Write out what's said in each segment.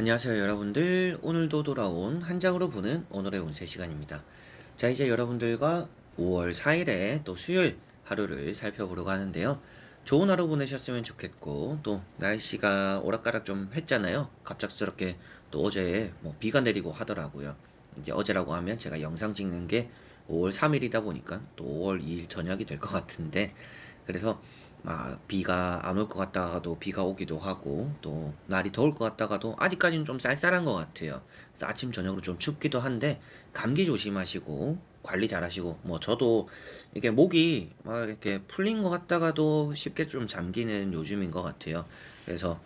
안녕하세요 여러분들. 오늘도 돌아온 한 장으로 보는 오늘의 운세 시간입니다. 자, 이제 여러분들과 5월 4일에 또 수요일 하루를 살펴보려고 하는데요. 좋은 하루 보내셨으면 좋겠고, 또 날씨가 오락가락 좀 했잖아요. 갑작스럽게 또 어제 뭐 비가 내리고 하더라고요. 이제 어제라고 하면 제가 영상 찍는 게 5월 3일이다 보니까 또 5월 2일 저녁이 될 것 같은데, 그래서 비가 안 올 것 같다가도 비가 오기도 하고, 또 날이 더울 것 같다가도 아직까지는 좀 쌀쌀한 것 같아요. 그래서 아침 저녁으로 좀 춥기도 한데 감기 조심하시고 관리 잘하시고, 뭐 저도 이게 목이 막 이렇게 풀린 것 같다가도 쉽게 좀 잠기는 요즘인 것 같아요. 그래서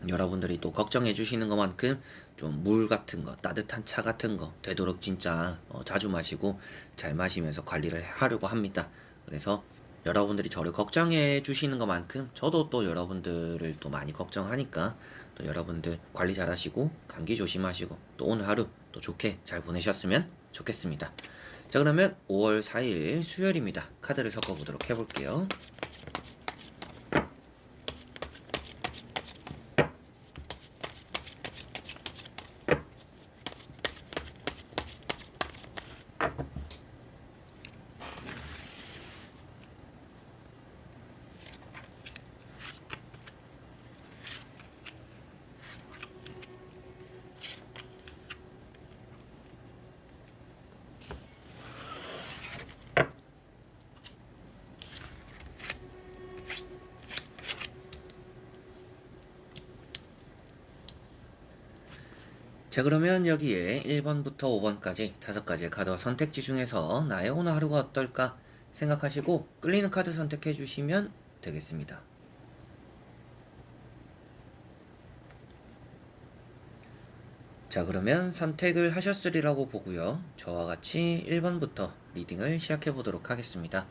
여러분들이 또 걱정해 주시는 것만큼 좀 물 같은 거, 따뜻한 차 같은 거 되도록 진짜 자주 마시고 잘 마시면서 관리를 하려고 합니다. 그래서 여러분들이 저를 걱정해 주시는 것만큼 저도 또 여러분들을 또 많이 걱정하니까, 또 여러분들 관리 잘 하시고 감기 조심하시고 또 오늘 하루 또 좋게 잘 보내셨으면 좋겠습니다. 자, 그러면 5월 4일 수요일입니다. 카드를 섞어 보도록 해볼게요. 자, 그러면 여기에 1번부터 5번까지 5가지의 카드와 선택지 중에서 나의 오늘 하루가 어떨까 생각하시고 끌리는 카드 선택해 주시면 되겠습니다. 자, 그러면 선택을 하셨으리라고 보고요. 저와 같이 1번부터 리딩을 시작해 보도록 하겠습니다.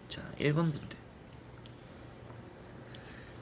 자, 1번 분들.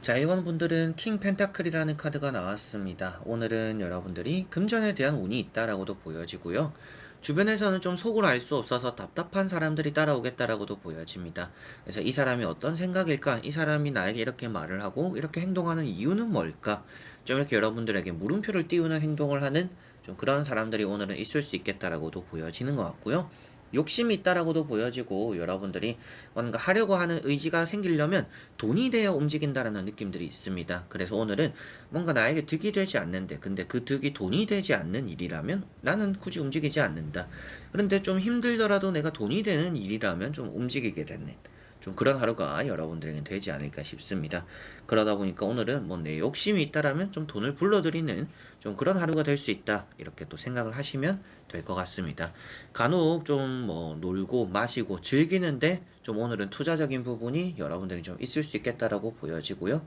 자, 1번 분들은 킹 펜타클이라는 카드가 나왔습니다. 오늘은 여러분들이 금전에 대한 운이 있다라고도 보여지고요. 주변에서는 좀 속을 알 수 없어서 답답한 사람들이 따라오겠다라고도 보여집니다. 그래서 이 사람이 어떤 생각일까? 이 사람이 나에게 이렇게 말을 하고 이렇게 행동하는 이유는 뭘까? 좀 이렇게 여러분들에게 물음표를 띄우는 행동을 하는 좀 그런 사람들이 오늘은 있을 수 있겠다라고도 보여지는 것 같고요. 욕심이 있다라고도 보여지고, 여러분들이 뭔가 하려고 하는 의지가 생기려면 돈이 되어 움직인다라는 느낌들이 있습니다. 그래서 오늘은 뭔가 나에게 득이 되지 않는데, 근데 그 득이 돈이 되지 않는 일이라면 나는 굳이 움직이지 않는다. 그런데 좀 힘들더라도 내가 돈이 되는 일이라면 좀 움직이게 되는 좀 그런 하루가 여러분들에게 되지 않을까 싶습니다. 그러다 보니까 오늘은 뭐 내 욕심이 있다라면 좀 돈을 불러들이는 좀 그런 하루가 될 수 있다, 이렇게 또 생각을 하시면 될 것 같습니다. 간혹 좀 뭐 놀고 마시고 즐기는데 좀 오늘은 투자적인 부분이 여러분들이 좀 있을 수 있겠다라고 보여지고요.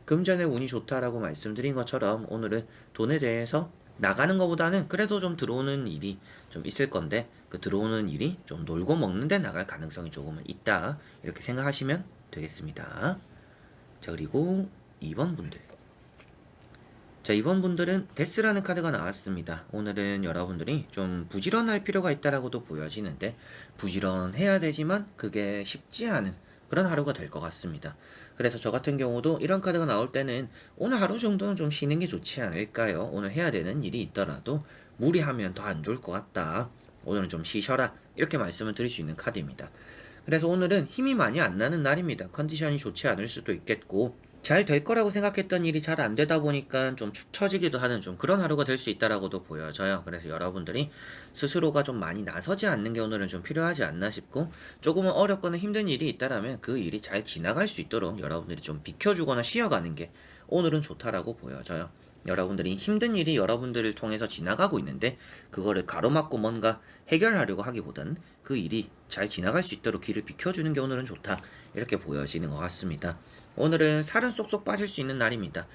금전의 운이 좋다라고 말씀드린 것처럼 오늘은 돈에 대해서 나가는 것보다는 그래도 좀 들어오는 일이 좀 있을 건데, 그 들어오는 일이 좀 놀고 먹는 데 나갈 가능성이 조금은 있다, 이렇게 생각하시면 되겠습니다. 자, 그리고 2번 분들. 자, 이번 분들은 데스라는 카드가 나왔습니다. 오늘은 여러분들이 좀 부지런할 필요가 있다라고도 보여지는데, 부지런해야 되지만 그게 쉽지 않은 그런 하루가 될 것 같습니다. 그래서 저 같은 경우도 이런 카드가 나올 때는 오늘 하루 정도는 좀 쉬는 게 좋지 않을까요? 오늘 해야 되는 일이 있더라도 무리하면 더 안 좋을 것 같다, 오늘은 좀 쉬셔라, 이렇게 말씀을 드릴 수 있는 카드입니다. 그래서 오늘은 힘이 많이 안 나는 날입니다. 컨디션이 좋지 않을 수도 있겠고, 잘 될 거라고 생각했던 일이 잘 안 되다 보니까 좀 축 처지기도 하는 좀 그런 하루가 될 수 있다라고도 보여져요. 그래서 여러분들이 스스로가 좀 많이 나서지 않는 게 오늘은 좀 필요하지 않나 싶고, 조금은 어렵거나 힘든 일이 있다라면 그 일이 잘 지나갈 수 있도록 여러분들이 좀 비켜주거나 쉬어가는 게 오늘은 좋다라고 보여져요. 여러분들이 힘든 일이 여러분들을 통해서 지나가고 있는데 그거를 가로막고 뭔가 해결하려고 하기보다는 그 일이 잘 지나갈 수 있도록 길을 비켜주는 게 오늘은 좋다, 이렇게 보여지는 것 같습니다. 오늘은 살은 쏙쏙 빠질 수 있는 날입니다.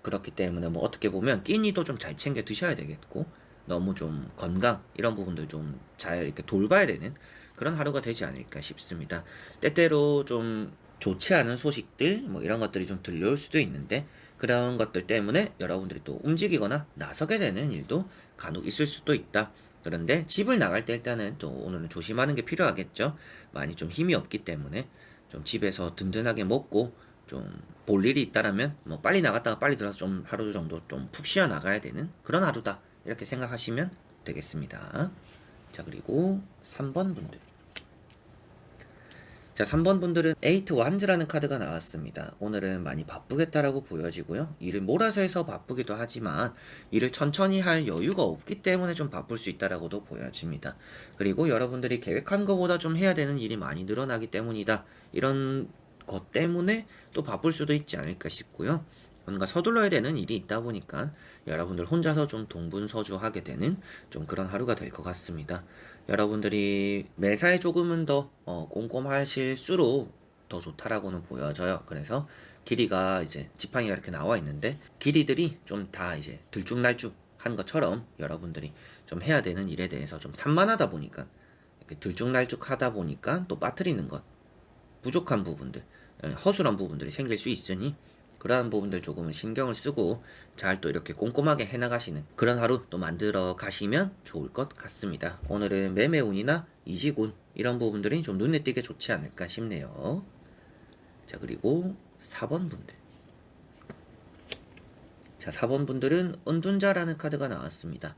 그렇기 때문에 뭐 어떻게 보면 끼니도 좀 잘 챙겨 드셔야 되겠고, 너무 좀 건강 이런 부분들 좀 잘 이렇게 돌봐야 되는 그런 하루가 되지 않을까 싶습니다. 때때로 좀 좋지 않은 소식들 뭐 이런 것들이 좀 들려올 수도 있는데, 그런 것들 때문에 여러분들이 또 움직이거나 나서게 되는 일도 간혹 있을 수도 있다. 그런데 집을 나갈 때 일단은 또 오늘은 조심하는 게 필요하겠죠. 많이 좀 힘이 없기 때문에 좀 집에서 든든하게 먹고 좀 볼 일이 있다라면 뭐 빨리 나갔다가 빨리 들어서 좀 하루 정도 좀 푹 쉬어 나가야 되는 그런 하루다, 이렇게 생각하시면 되겠습니다. 자, 그리고 3번 분들. 자, 3번 분들은 에이트 완즈라는 카드가 나왔습니다. 오늘은 많이 바쁘겠다라고 보여지고요. 일을 몰아서 해서 바쁘기도 하지만 일을 천천히 할 여유가 없기 때문에 좀 바쁠 수 있다라고도 보여집니다. 그리고 여러분들이 계획한 것보다 좀 해야 되는 일이 많이 늘어나기 때문이다. 이런 것 때문에 또 바쁠 수도 있지 않을까 싶고요. 뭔가 서둘러야 되는 일이 있다 보니까 여러분들 혼자서 좀 동분서주하게 되는 좀 그런 하루가 될 것 같습니다. 여러분들이 매사에 조금은 더 꼼꼼하실수록 더 좋다라고는 보여져요. 그래서 길이가 이제 지팡이가 이렇게 나와 있는데, 길이들이 좀 다 이제 들쭉날쭉한 것처럼 여러분들이 좀 해야 되는 일에 대해서 좀 산만하다 보니까, 이렇게 들쭉날쭉하다 보니까 또 빠뜨리는 것, 부족한 부분들, 허술한 부분들이 생길 수 있으니 그러한 부분들 조금은 신경을 쓰고 잘 또 이렇게 꼼꼼하게 해나가시는 그런 하루 또 만들어 가시면 좋을 것 같습니다. 오늘은 매매운이나 이직운 이런 부분들이 좀 눈에 띄게 좋지 않을까 싶네요. 자, 그리고 4번 분들. 자, 4번 분들은 은둔자라는 카드가 나왔습니다.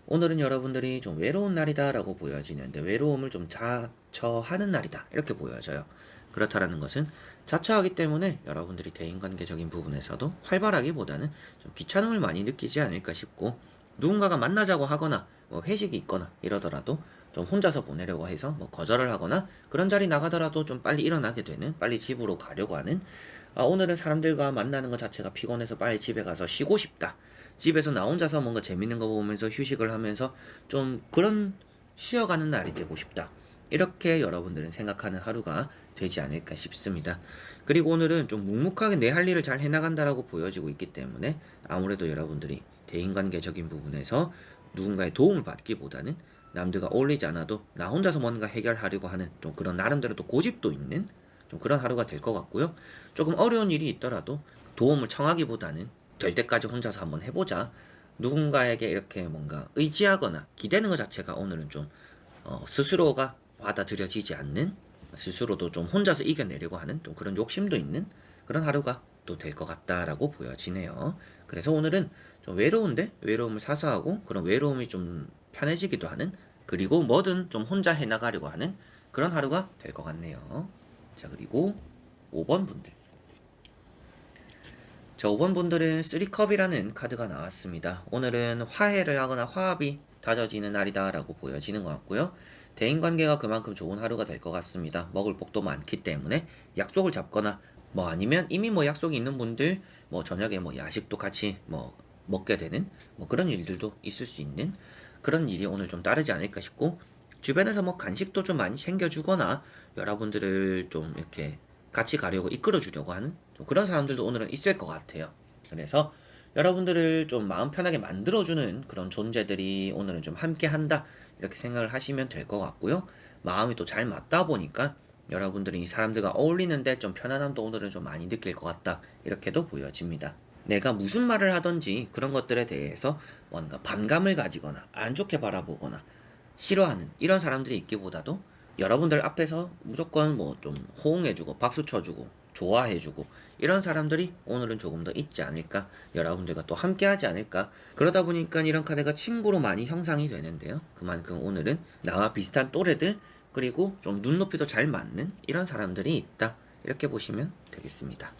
오늘은 여러분들이 좀 외로운 날이다 라고 보여지는데, 외로움을 좀 자처하는 날이다 이렇게 보여져요. 그렇다라는 것은 자처하기 때문에 여러분들이 대인관계적인 부분에서도 활발하기보다는 좀 귀찮음을 많이 느끼지 않을까 싶고, 누군가가 만나자고 하거나 뭐 회식이 있거나 이러더라도 좀 혼자서 보내려고 해서 뭐 거절을 하거나, 그런 자리 나가더라도 좀 빨리 일어나게 되는, 빨리 집으로 가려고 하는, 오늘은 사람들과 만나는 것 자체가 피곤해서 빨리 집에 가서 쉬고 싶다, 집에서 나 혼자서 뭔가 재밌는 거 보면서 휴식을 하면서 좀 그런 쉬어가는 날이 되고 싶다, 이렇게 여러분들은 생각하는 하루가 되지 않을까 싶습니다. 그리고 오늘은 좀 묵묵하게 내 할 일을 잘 해나간다라고 보여지고 있기 때문에 아무래도 여러분들이 대인관계적인 부분에서 누군가의 도움을 받기보다는 남들과 어울리지 않아도 나 혼자서 뭔가 해결하려고 하는 좀 그런 나름대로 또 고집도 있는 좀 그런 하루가 될 것 같고요. 조금 어려운 일이 있더라도 도움을 청하기보다는 될 때까지 혼자서 한번 해보자, 누군가에게 이렇게 뭔가 의지하거나 기대는 것 자체가 오늘은 좀 스스로가 받아들여지지 않는, 스스로도 좀 혼자서 이겨내려고 하는 좀 그런 욕심도 있는 그런 하루가 또 될 것 같다라고 보여지네요. 그래서 오늘은 좀 외로운데 외로움을 사서하고 그런 외로움이 좀 편해지기도 하는, 그리고 뭐든 좀 혼자 해나가려고 하는 그런 하루가 될 것 같네요. 자, 그리고 5번 분들. 자, 5번 분들은 3컵이라는 카드가 나왔습니다. 오늘은 화해를 하거나 화합이 다져지는 날이다 라고 보여지는 것 같고요. 대인관계가 그만큼 좋은 하루가 될 것 같습니다. 먹을 복도 많기 때문에 약속을 잡거나, 뭐 아니면 이미 뭐 약속이 있는 분들 뭐 저녁에 뭐 야식도 같이 뭐 먹게 되는 뭐 그런 일들도 있을 수 있는 그런 일이 오늘 좀 따르지 않을까 싶고, 주변에서 뭐 간식도 좀 많이 챙겨주거나 여러분들을 좀 이렇게 같이 가려고 이끌어 주려고 하는 좀 그런 사람들도 오늘은 있을 것 같아요. 그래서 여러분들을 좀 마음 편하게 만들어주는 그런 존재들이 오늘은 좀 함께 한다, 이렇게 생각을 하시면 될 것 같고요. 마음이 또 잘 맞다 보니까 여러분들이 이 사람들과 어울리는데 좀 편안함도 오늘은 좀 많이 느낄 것 같다, 이렇게도 보여집니다. 내가 무슨 말을 하든지 그런 것들에 대해서 뭔가 반감을 가지거나 안 좋게 바라보거나 싫어하는 이런 사람들이 있기보다도 여러분들 앞에서 무조건 뭐 좀 호응해주고 박수 쳐주고 좋아해주고 이런 사람들이 오늘은 조금 더 있지 않을까, 여러분들과 또 함께하지 않을까. 그러다 보니까 이런 카드가 친구로 많이 형상이 되는데요. 그만큼 오늘은 나와 비슷한 또래들, 그리고 좀 눈높이도 잘 맞는 이런 사람들이 있다, 이렇게 보시면 되겠습니다.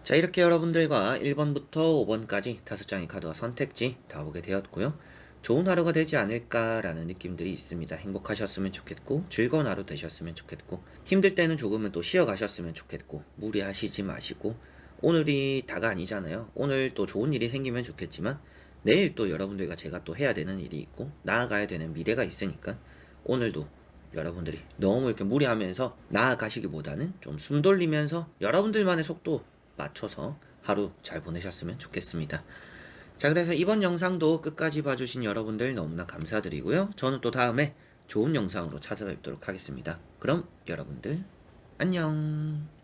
자, 이렇게 여러분들과 1번부터 5번까지 5장의 카드와 선택지 다 보게 되었고요. 좋은 하루가 되지 않을까라는 느낌들이 있습니다. 행복하셨으면 좋겠고, 즐거운 하루 되셨으면 좋겠고, 힘들 때는 조금은 또 쉬어가셨으면 좋겠고, 무리하시지 마시고, 오늘이 다가 아니잖아요. 오늘 또 좋은 일이 생기면 좋겠지만 내일 또 여러분들과 제가 또 해야 되는 일이 있고 나아가야 되는 미래가 있으니까, 오늘도 여러분들이 너무 이렇게 무리하면서 나아가시기보다는 좀 숨 돌리면서 여러분들만의 속도 맞춰서 하루 잘 보내셨으면 좋겠습니다. 자, 그래서 이번 영상도 끝까지 봐주신 여러분들 너무나 감사드리고요. 저는 또 다음에 좋은 영상으로 찾아뵙도록 하겠습니다. 그럼 여러분들 안녕.